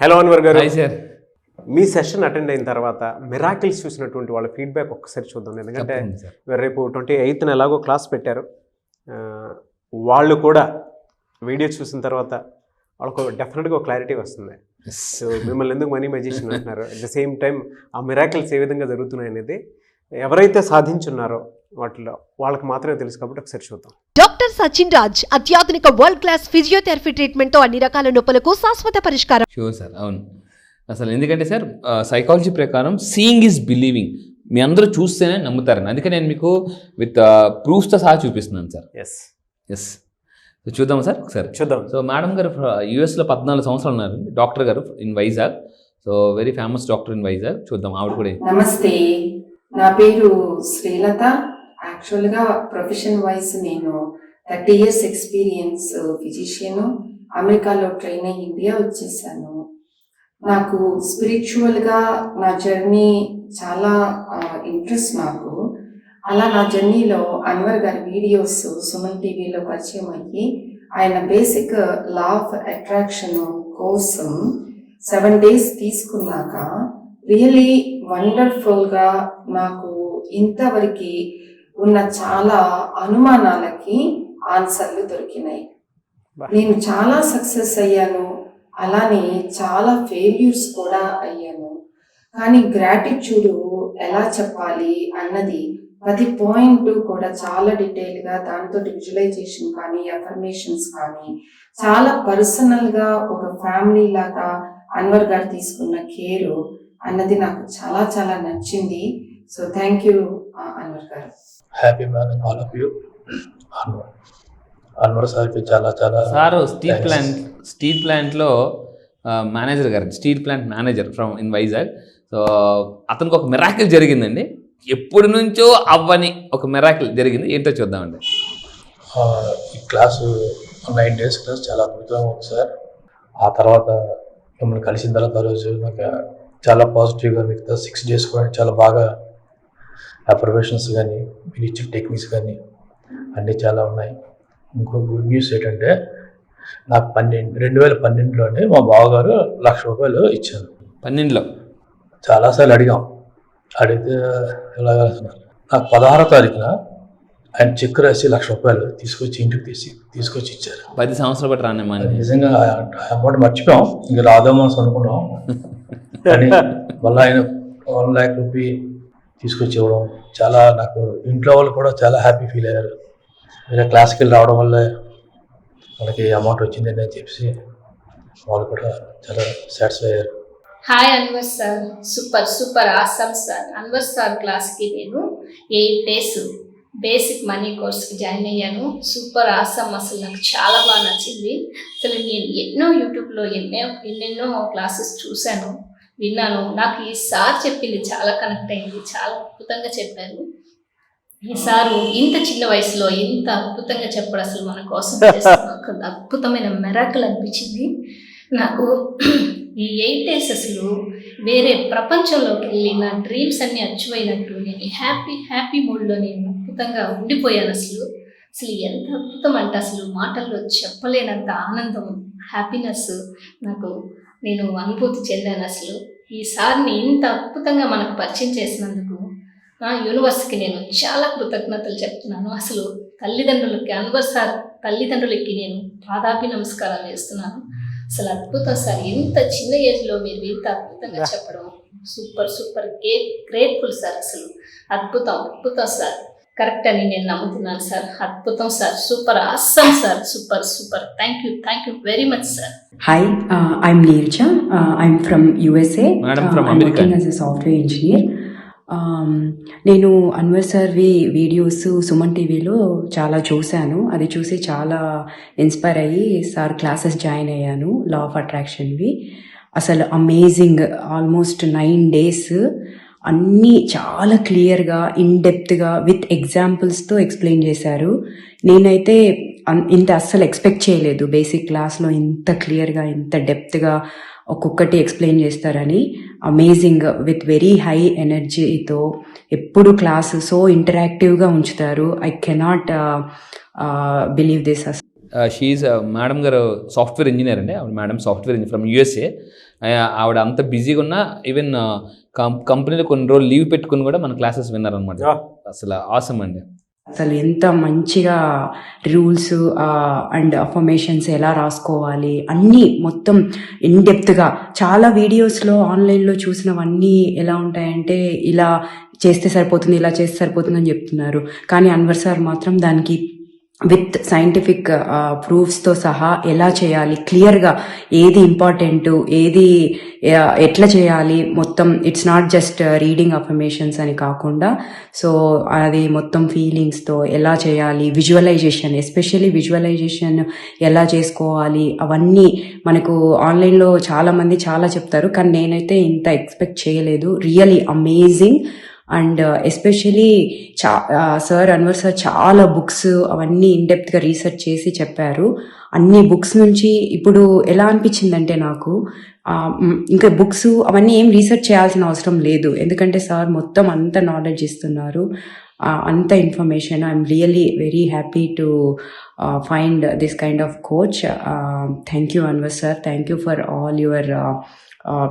Hello Anwar గారు. Hi sir. మీ session attend అయిన తర్వాత మిరాకిల్స్ చూసినటువంటి వాళ్ళ ఫీడ్బ్యాక్ ఒక్కసారి చూద్దాం. ఎందుకంటే రేపు 28న ఎలాగో క్లాస్ పెట్టారు, వాళ్ళు కూడా వీడియో చూసిన తర్వాత వాళ్ళకు డెఫినెట్గా క్లారిటీ వస్తుంది. సో మిమ్మల్ని ఎందుకు మనీ మెజిషియన్ అంటున్నారు, అట్ ద సేమ్ టైం ఆ మిరాకిల్స్ ఏ విధంగా జరుగుతున్నాయి అనేది ఎవరైతే సాధించున్నారో వాటిలో వాళ్ళకి మాత్రమే తెలుసు. కాబట్టి ఒకసారి చూద్దాం. డాక్టర్ సచిన్ రాజ్ అత్యాధునిక వరల్డ్ క్లాస్ ఫిజియోథెరపీ ట్రీట్మెంట్ తో అన్ని రకాల నొప్పులకు శాశ్వత పరిష్కారం. షూర్ సార్, అవును. అసలు ఎందుకంటే సార్ సైకాలజీ ప్రకారం సీయింగ్ ఈజ్ బిలీవింగ్. మీ అందరూ చూస్తేనే నమ్ముతారని, అందుకే నేను మీకు విత్ ప్రూఫ్స్తో సహా చూపిస్తున్నాను సార్. ఎస్ చూద్దాం సార్, ఒకసారి చూద్దాం. సో మేడం గారు యూఎస్లో 14 సంవత్సరాలు ఉన్నారు, డాక్టర్ గారు in Vizag. So very famous doctor in Vizag. చూద్దాం ఆవిడ కూడా. నమస్తే, నా పేరు శ్రీలత. యాక్చువల్గా ప్రొఫెషన్ వైజ్ నేను 30 years ఎక్స్పీరియన్స్ ఫిజిషియన్. అమెరికాలో ట్రైన్ అయ్యి ఇండియా వచ్చేసాను. నాకు స్పిరిచువల్గా నా జర్నీ చాలా ఇంట్రెస్ట్ నాకు. అలా నా జర్నీలో అన్వర్ గారి వీడియోస్ సుమన్ టీవీలో పరిచయం అయ్యి ఆయన బేసిక్ లా ఆఫ్ అట్రాక్షన్ కోసం 7 days తీసుకున్నాక రియలీ వండర్ఫుల్గా నాకు ఇంతవరకు ఉన్న చాలా అనుమానాలకి ఆన్సర్లు దొరికినాయి. నేను చాలా సక్సెస్ అయ్యాను, అలానే చాలా ఫెయిల్యూర్స్ కూడా అయ్యాను. కానీ గ్రాటిట్యూడ్ ఎలా చెప్పాలి అన్నది ప్రతి పాయింట్ కూడా చాలా డీటెయిల్గా, దాంతో విజువలైజేషన్ కానీ అఫర్మేషన్స్ కానీ చాలా పర్సనల్గా ఒక ఫ్యామిలీ లాగా అన్వర్ గారు తీసుకున్న కేరు అన్నది నాకు చాలా చాలా నచ్చింది. సో థ్యాంక్ యూ అన్వర్ గారు. Happy morning all of you. Anwar సార్కి చాలా చాలా సార్ స్టీల్ ప్లాంట్లో మేనేజర్ గారు, steel plant manager from in Vizag. So అతనికి ఒక మిరాకిల్ జరిగిందండి, ఎప్పటి నుంచో అవ్వని ఒక మిరాకిల్ జరిగింది. ఏంటో చూద్దామండి. ఈ క్లాసు 9 days క్లాస్ చాలా అద్భుతంగా ఉంది సార్. ఆ తర్వాత మిమ్మల్ని కలిసిన తర్వాత రోజు నాకు చాలా పాజిటివ్గా, మిగతా 6 days కూడా చాలా బాగా అప్రవేషన్స్ కానీ మీరు ఇచ్చిన టెక్నిక్స్ కానీ అన్నీ చాలా ఉన్నాయి. ఇంకో గుడ్ న్యూస్ ఏంటంటే నాకు 2012లోనే మా బావగారు ₹1,00,000 ఇచ్చారు. 12లో చాలాసార్లు అడిగితే ఎలాగ నాకు 16వ తారీఖున ఆయన చెక్ రాసి ₹1,00,000 తీసుకొచ్చి ఇంటికి తీసుకొచ్చి ఇచ్చారు. 10 సంవత్సరాలు బట్టి రానేమా. నిజంగా అమౌంట్ మర్చిపోయాం, ఇంకా రాదేమో అనుకున్నాం. కానీ మళ్ళీ ఆయన ₹1,00,000 తీసుకొచ్చి ఇవ్వడం చాలా, నాకు ఇంట్లో వాళ్ళు కూడా చాలా హ్యాపీ ఫీల్ అయ్యారు. వేరే క్లాస్కి వెళ్ళి రావడం వల్ల మనకి అమౌంట్ వచ్చిందని చెప్పి వాళ్ళు కూడా చాలా సాటిస్ఫై అయ్యారు. Hi Anwar sir, super awesome sir. Anwar sir క్లాస్కి నేను 8 days బేసిక్ మనీ కోర్స్కి జాయిన్ అయ్యాను. సూపర్ ఆసమ్, అసలు నాకు చాలా బాగా నచ్చింది. అసలు నేను ఎన్నో యూట్యూబ్లో ఎన్నెన్నో క్లాసెస్ చూశాను, విన్నాను. నాకు ఈ సార్ చెప్పింది చాలా కనెక్ట్ అయింది, చాలా అద్భుతంగా చెప్పారు. ఈ సారు ఇంత చిన్న వయసులో ఇంత అద్భుతంగా చెప్పడం అసలు మన కోసం ఒక అద్భుతమైన మెరాకిల్ అనిపించింది నాకు. ఈ 8 days అసలు వేరే ప్రపంచంలోకి వెళ్ళి నా డ్రీమ్స్ అన్నీ అచీవ్ అయినట్టు నేను హ్యాపీ మూడ్లో నేను అద్భుతంగా ఉండిపోయాను. అసలు ఎంత అద్భుతం అంటే అసలు మాటల్లో చెప్పలేనంత ఆనందం, హ్యాపీనెస్ నేను అనుభూతి చెందాను. అసలు ఈ సార్ని ఇంత అద్భుతంగా మనకు పరిచయం చేసినందుకు నా యూనివర్స్కి నేను చాలా కృతజ్ఞతలు చెప్తున్నాను. అసలు అన్వర్ సార్ తల్లిదండ్రులకి నేను పాదాభి నమస్కారాలు చేస్తున్నాను. అసలు అద్భుతం సార్, ఎంత చిన్న ఏజ్లో మీరు ఇంత అద్భుతంగా చెప్పడం సూపర్ గ్రేట్ఫుల్ సార్. అసలు అద్భుతం సార్, కరెక్ట్ అని నేను నమ్ముతున్నాను సార్. అద్భుతం sir, super awesome sir, super. Thank you very much sir. Hi, I'm Neerja. I'm from USA. Madam from I'm America. working as a software engineer. నేను Anwar సార్వి videos Suman టీవీలో చాలా చూశాను. అది చూసి చాలా ఇన్స్పైర్ అయ్యి సార్ క్లాసెస్ జాయిన్ అయ్యాను, లా ఆఫ్ అట్రాక్షన్వి. అసలు అమేజింగ్. ఆల్మోస్ట్ 9 days అన్నీ చాలా క్లియర్గా, ఇన్డెప్త్గా విత్ ఎగ్జాంపుల్స్తో ఎక్స్ప్లెయిన్ చేశారు. నేనైతే ఇంత అస్సలు ఎక్స్పెక్ట్ చేయలేదు బేసిక్ క్లాస్లో ఇంత క్లియర్గా, ఇంత డెప్త్గా ఒక్కొక్కటి ఎక్స్ప్లెయిన్ చేస్తారని. అమేజింగ్, విత్ వెరీ హై ఎనర్జీతో ఎప్పుడు క్లాస్ సో ఇంటరాక్టివ్గా ఉంచుతారు. I cannot believe this. She madam గారు సాఫ్ట్వేర్ ఇంజనీర్ అండి. Madam software engineer from USA. ఆవిడ అంత బిజీగా ఉన్నా ఈవెన్ కంపెనీలో కొన్ని రోజులు లీవ్ పెట్టుకుని కూడా మన క్లాసెస్ విన్నారనమాట. అసలు ఆసమ్ అండి. అసలు ఎంత మంచిగా రూల్స్ అండ్ అఫర్మేషన్స్ ఎలా రాసుకోవాలి అన్నీ మొత్తం ఇన్డెప్త్గా చాలా వీడియోస్లో ఆన్లైన్లో చూసినవన్నీ ఎలా ఉంటాయంటే ఇలా చేస్తే సరిపోతుంది, ఇలా చేస్తే సరిపోతుంది అని చెప్తున్నారు. కానీ అన్వర్ సార్ మాత్రం దానికి విత్ సైంటిఫిక్ ప్రూఫ్స్తో సహా ఎలా చేయాలి, క్లియర్గా ఏది ఇంపార్టెంట్, ఏది ఎట్లా చేయాలి మొత్తం. It's not just reading affirmations అని కాకుండా సో అది మొత్తం ఫీలింగ్స్తో ఎలా చేయాలి, విజువలైజేషన్, ఎస్పెషల్లీ విజువలైజేషన్ ఎలా చేసుకోవాలి అవన్నీ మనకు ఆన్లైన్లో చాలామంది చాలా చెప్తారు. కానీ నేనైతే ఇంత ఎక్స్పెక్ట్ చేయలేదు. Really amazing. And especially sir Anwar sir చాలా బుక్స్ అవన్నీ ఇన్డెప్త్గా రీసెర్చ్ చేసి చెప్పారు. అన్ని బుక్స్ నుంచి ఇప్పుడు ఎలా అనిపించిందంటే నాకు ఇంకా బుక్స్ అవన్నీ ఏం రీసెర్చ్ చేయాల్సిన అవసరం లేదు, ఎందుకంటే సార్ మొత్తం అంత నాలెడ్జ్ ఇస్తున్నారు, అంత information. I'm really very happy to find this kind of coach. Thank you Anwar sir, thank you for all your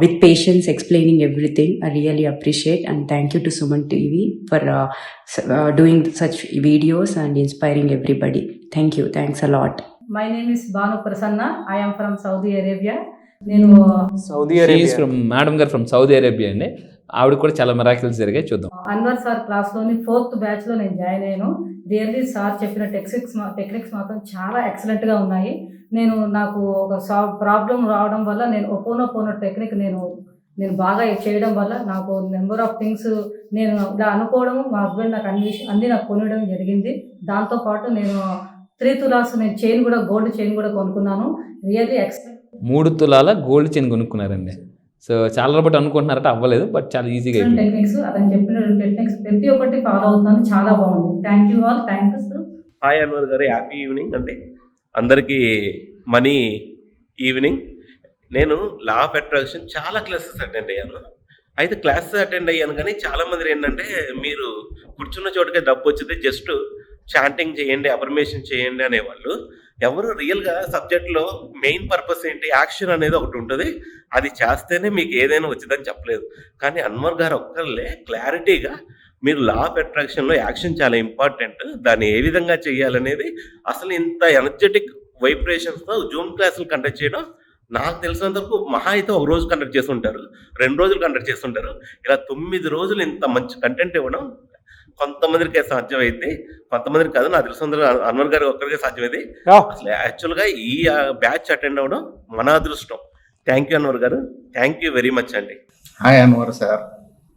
with patience explaining everything. I really appreciate, and thank you to Suman TV for doing such videos and inspiring everybody. Thank you. Thanks a lot. My name is Banu Prasanna. I am from Saudi Arabia. నేను Saudi Arabia from madam గారు from Saudi Arabia అండి. ఆవిడ కూడా చాలా miracles జరిగాయి, చూద్దాం. Anwar sir క్లాస్లోని 4th బ్యాచ్లో నేను జాయిన్ అయ్యాను. రియల్లీ సార్ చెప్పిన టెక్నిక్స్ మాత్రం చాలా ఎక్సలెంట్గా ఉన్నాయి. నాకు ఒక ప్రాబ్లం రావడం వల్ల నేను ఒపోనో టెక్నిక్ నేను బాగా చేయడం వల్ల నాకు నెంబర్ ఆఫ్ థింగ్స్ నేను ఇలా అనుకోవడం, మా హస్బెండ్ నాకు అన్ని నాకు కొనడం జరిగింది. దాంతోపాటు నేను 3 తులాస్ నేను చైన్ కూడా, గోల్డ్ చైన్ కూడా కొనుక్కున్నాను. Really excellent. 3 తులాల గోల్డ్ చైన్ కొనుక్కున్నారండి. సో చాలా రోజు అనుకుంటున్నారట, అవ్వలేదు, బట్ చాలా ఈజీగా అయిపోయింది. టెక్నిక్స్ అతను చెప్పిన టెక్నిక్స్ ప్రతి ఒక్కటి ఫాలో అవుతున్నాను, చాలా బాగుంది. Thank you all. Thank you sir. Hi Anwar గారు, హ్యాపీ ఈవినింగ్ అండి అందరికీ. Money evening. నేను లా ఆఫ్ అట్రాక్షన్ చాలా క్లాసెస్ అటెండ్ అయ్యాను. అయితే క్లాసెస్ అటెండ్ అయ్యాను కానీ చాలామంది ఏంటంటే మీరు కూర్చున్న చోటుకే డబ్బు వచ్చింది, జస్ట్ చాంటింగ్ చేయండి, అఫర్మేషన్ చేయండి అనేవాళ్ళు. ఎవరు రియల్గా సబ్జెక్ట్లో మెయిన్ పర్పస్ ఏంటి, యాక్షన్ అనేది ఒకటి ఉంటుంది, అది చేస్తేనే మీకు ఏదైనా వచ్చిందని చెప్పలేదు. కానీ అన్వర్ గారు ఒక్కళ్ళే క్లారిటీగా మీరు లా ఆఫ్ అట్రాక్షన్లో యాక్షన్ చాలా ఇంపార్టెంట్, దాన్ని ఏ విధంగా చేయాలనేది, అసలు ఇంత ఎనర్జెటిక్ వైబ్రేషన్స్తో జూమ్ క్లాసులు కండక్ట్ చేయడం నాకు తెలిసినంత వరకు మహా అయితే ఒక రోజు కండక్ట్ చేస్తుంటారు, 2 రోజులు కండక్ట్ చేస్తుంటారు. ఇలా 9 రోజులు ఇంత మంచి కంటెంట్ ఇవ్వడం కొంతమందికి సాధ్యమైంది, కొంతమందికి కాదు. నాకు తెలిసినంత అన్వర్ గారు ఒక్కరికే సాధ్యమైంది. అసలు యాక్చువల్గా ఈ బ్యాచ్ అటెండ్ అవ్వడం మన అదృష్టం. థ్యాంక్ యూ అన్వర్ గారు, థ్యాంక్ యూ వెరీ మచ్ అండి. Hi Anwar sir,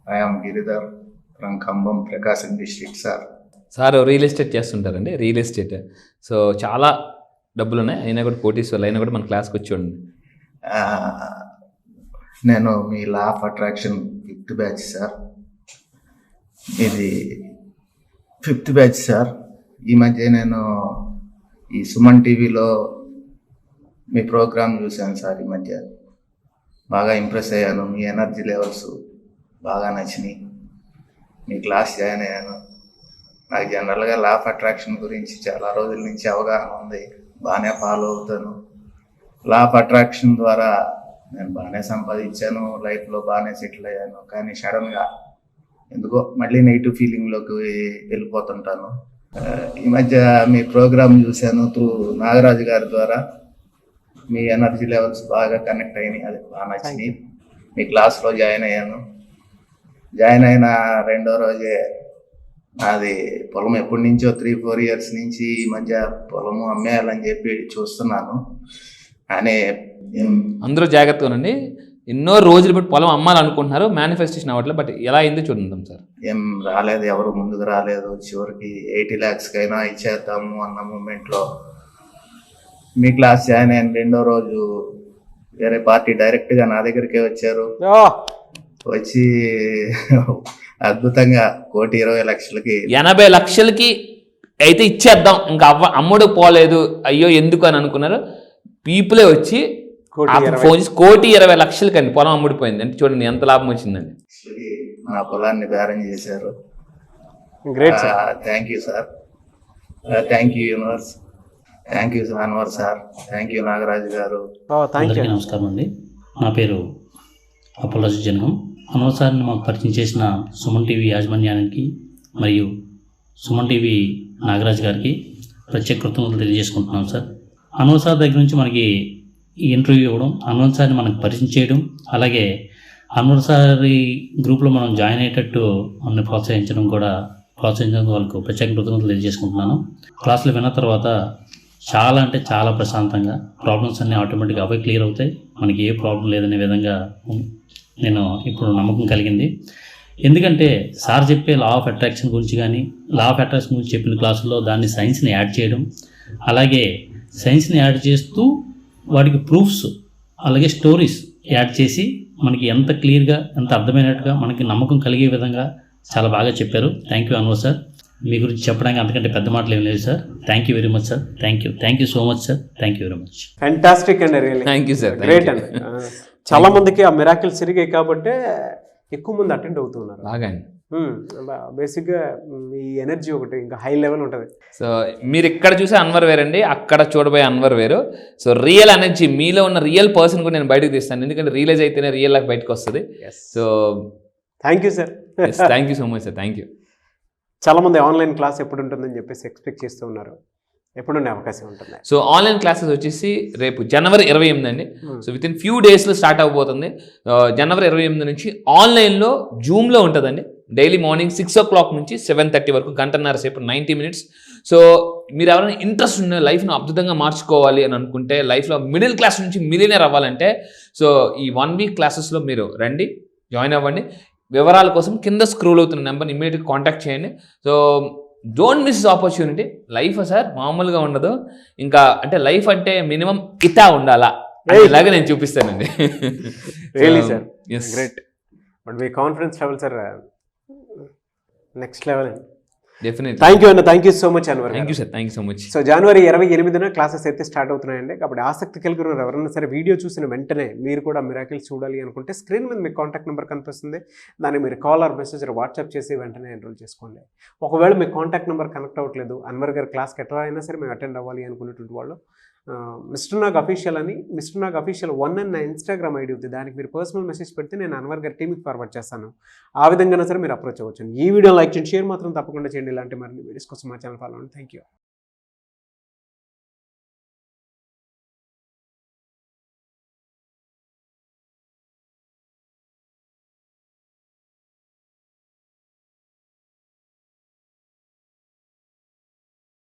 I am Giridhar from Khammam, Prakasam district sir. Sir real estate చేస్తుంటారండి, రియల్ ఎస్టేట్. సో చాలా డబ్బులు ఉన్నాయి, అయినా కూడా కోటీశ్వర్లు అయినా కూడా మన క్లాస్కి వచ్చి ఉండండి. నేను మీ law of attraction 5th batch sir. ఇది 5th బ్యాచ్ సార్. ఈ మధ్య నేను ఈ సుమన్ టీవీలో మీ ప్రోగ్రామ్ చూశాను సార్. ఈ మధ్య బాగా ఇంప్రెస్ అయ్యాను, మీ ఎనర్జీ లెవెల్స్ బాగా నచ్చినాయి, మీ క్లాస్ జాయిన్ అయ్యాను. నాకు జనరల్గా లా ఆఫ్ అట్రాక్షన్ గురించి చాలా రోజుల నుంచి అవగాహన ఉంది, బాగానే ఫాలో అవుతాను. లా ఆఫ్ అట్రాక్షన్ ద్వారా నేను బాగానే సంపాదించాను, లైఫ్లో బాగానే సెటిల్ అయ్యాను. కానీ సడన్గా ఎందుకో మళ్ళీ నెగిటివ్ ఫీలింగ్లోకి వెళ్ళిపోతుంటాను. ఈ మధ్య మీ ప్రోగ్రామ్ చూశాను త్రూ నాగరాజు గారి ద్వారా. మీ ఎనర్జీ లెవెల్స్ బాగా కనెక్ట్ అయినాయి, అది బాగా నచ్చినాయి. మీ క్లాస్లో జాయిన్ అయ్యాను. జాయిన్ అయిన 2వ రోజే అది పొలం ఎప్పటి నుంచో 3-4 years నుంచి ఈ మధ్య పొలము అమ్మేయాలని చెప్పి చూస్తున్నాను. కానీ అందరూ జాగ్రత్తగా ఉండండి. ఎన్నో రోజులు బట్టి పొలం అమ్మాలనుకుంటున్నారు, మేనిఫెస్టేషన్ అవ్వట్లేదు, బట్ ఎలా అయిందో చూద్దాం సార్. ఏం రాలేదు, ఎవరు ముందుకు రాలేదు. చివరికి 80 lakhs ఇచ్చేద్దాము అన్న మూమెంట్లో మీ క్లాస్ జాయిన్ అయిన 2వ రోజు వేరే పార్టీ డైరెక్ట్గా నా దగ్గరికే వచ్చారు. వచ్చి అద్భుతంగా 1,20,00,000కి 80 లక్షలకి అయితే ఇచ్చేద్దాం, ఇంకా అమ్ముడు పోలేదు, అయ్యో ఎందుకు అని అనుకున్నారు. పీపులే వచ్చి ఫోన్ చేసి 1,20,00,000 కండి పొలం అమ్ముడిపోయింది అంటే చూడండి ఎంత లాభం వచ్చిందండి. నా పొలాన్ని బేరం చేశారు. Great. Thank you sir, thank you universe, thank you Anwar sir, thank you Nagaraju గారు. అందరికీ నమస్కారం అండి. నా పేరు అప్పలరాజు జనగం. అన్వర్ సార్ని మాకు పరిచయం చేసిన సుమన్ టీవీ యాజమాన్యానికి మరియు సుమన్ టీవీ నాగరాజ్ గారికి ప్రత్యేక కృతజ్ఞతలు తెలియజేసుకుంటున్నాం సార్. అన్వర్ సార్ దగ్గర నుంచి మనకి ఈ ఇంటర్వ్యూ ఇవ్వడం, అన్వర్ సార్ని మనకు పరిచయం చేయడం, అలాగే అన్వర్ సారి గ్రూప్లో మనం జాయిన్ అయ్యేటట్టు మనల్ని ప్రోత్సహించడం వాళ్ళకు ప్రత్యేక కృతజ్ఞతలు తెలియజేసుకుంటున్నాను. క్లాసులు విన్న తర్వాత చాలా అంటే చాలా ప్రశాంతంగా ప్రాబ్లమ్స్ అన్నీ ఆటోమేటిక్గా అవే క్లియర్ అవుతాయి, మనకి ఏ ప్రాబ్లం లేదనే విధంగా నేను ఇప్పుడు నమ్మకం కలిగింది. ఎందుకంటే సార్ చెప్పే లా ఆఫ్ అట్రాక్షన్ గురించి కానీ, లా ఆఫ్ అట్రాక్షన్ గురించి చెప్పిన క్లాసుల్లో దాన్ని సైన్స్ని యాడ్ చేయడం, అలాగే సైన్స్ని యాడ్ చేస్తూ వాటికి ప్రూఫ్స్ అలాగే స్టోరీస్ యాడ్ చేసి మనకి ఎంత క్లియర్గా ఎంత అర్థమైనట్టుగా మనకి నమ్మకం కలిగే విధంగా చాలా బాగా చెప్పారు. Thank you Anwar sir. మీ గురించి చెప్పడానికి అంతకంటే పెద్ద మాటలు ఏం లేదు sir. Thank you very much sir. Thank you so much sir. Thank you very much. Fantastic అండి, really thank you sir. Great అండి. చాలా మందికి ఆ మిరాకిల్స్ జరిగాయి కాబట్టి ఎక్కువ మంది అటెండ్ అవుతున్నారు. బాగా అండి. బేసిక్గా ఈ ఎనర్జీ ఒకటి ఇంకా హై లెవెల్ ఉంటుంది. సో మీరు ఇక్కడ చూసే అన్వర్ వేరండి, అక్కడ చూడబోయే అన్వర్ వేరు. సో రియల్ ఎనర్జీ, మీలో ఉన్న రియల్ పర్సన్ కూడా నేను బయటకు తీస్తాను, ఎందుకంటే రియలైజ్ అయితేనే రియల్ లాగా బయటకు వస్తుంది. So thank you sir. Thank you so much sir. Thank you. చాలామంది ఆన్లైన్ క్లాస్ ఎప్పుడు ఉంటుందని చెప్పేసి ఎక్స్పెక్ట్ చేస్తూ ఉన్నారు. ఎప్పుడు ఉండే అవకాశం ఉంటుంది? సో ఆన్లైన్ క్లాసెస్ వచ్చేసి రేపు జనవరి 28 అండి. సో విత్ ఇన్ ఫ్యూ డేస్లో స్టార్ట్ అవబోతుంది. జనవరి 28 నుంచి ఆన్లైన్లో జూమ్లో ఉంటుందండి. డైలీ మార్నింగ్ 6 o'clock నుంచి 7:30 వరకు, గంటన్నర సేపు, 90 minutes. సో మీరు ఎవరైనా ఇంట్రెస్ట్ ఉన్న లైఫ్ను అద్భుతంగా మార్చుకోవాలి అని అనుకుంటే, లైఫ్లో మిడిల్ క్లాస్ నుంచి మిలియనర్ అవ్వాలంటే, సో ఈ 1 week క్లాసెస్లో మీరు రండి, జాయిన్ అవ్వండి. వివరాల కోసం కింద స్క్రోల్ అవుతున్న నెంబర్ని ఇమీడియట్గా కాంటాక్ట్ చేయండి. So don't miss opportunity. Life sir మామూలుగా ఉండదు. ఇంకా అంటే లైఫ్ అంటే మినిమం ఇతా ఉండాలా అలాగే నేను చూపిస్తానండి. Really sir, great. బట్ మీ confidence level sir next level అండి. డెఫినెట్లీ. థ్యాంక్ యూ అన్న. Thank you so much Anwar. Thank you sir. Thank you so much. So జనవరి 28న క్లాసెస్ అయితే స్టార్ట్ అవుతున్నాయండి. కాబట్టి ఆసక్తి కలిగి ఉన్నారు ఎవరైనా సరే, వీడియో చూసిన వెంటనే మీరు కూడా మిరాకిల్స్ చూడాలి అనుకుంటే స్క్రీన్ మీద మీకు కాంటాక్ట్ నెంబర్ కనిపిస్తుంది. దాన్ని మీరు కాల్ ఆర్ మెసేజ్ వాట్సాప్ చేసి వెంటనే ఎన్రోల్ చేసుకోండి. ఒకవేళ మీకు కాంటాక్ట్ నెంబర్ కనెక్ట్ అవ్వట్లేదు, అన్వర్ గారి క్లాస్కి ఎట్లా అయినా సరే మేము అటెండ్ అవ్వాలి అనుకునేటువంటి వాళ్ళు మిస్టర్ నాగ్ అఫీషియల్ అని, మిస్టర్ నాగ్ అఫీషియల్ 1 అని నా ఇన్స్టాగ్రామ్ ఐడి ఉంది. దానికి మీరు పర్సనల్ మెసేజ్ పెడితే నేను అన్వర్ గారి టీమ్కి ఫార్వర్డ్ చేస్తాను. ఆ విధంగా సరే మీరు అప్రోచ్ అవ్వచ్చు. ఈ వీడియో లైక్ చేయండి, షేర్ మాత్రం తప్పకుండా చేయండి. ఇలాంటి మరిన్ని వీడియోస్ కోసం మా ఛానల్ ఫాలో అవ్వండి. Thank you.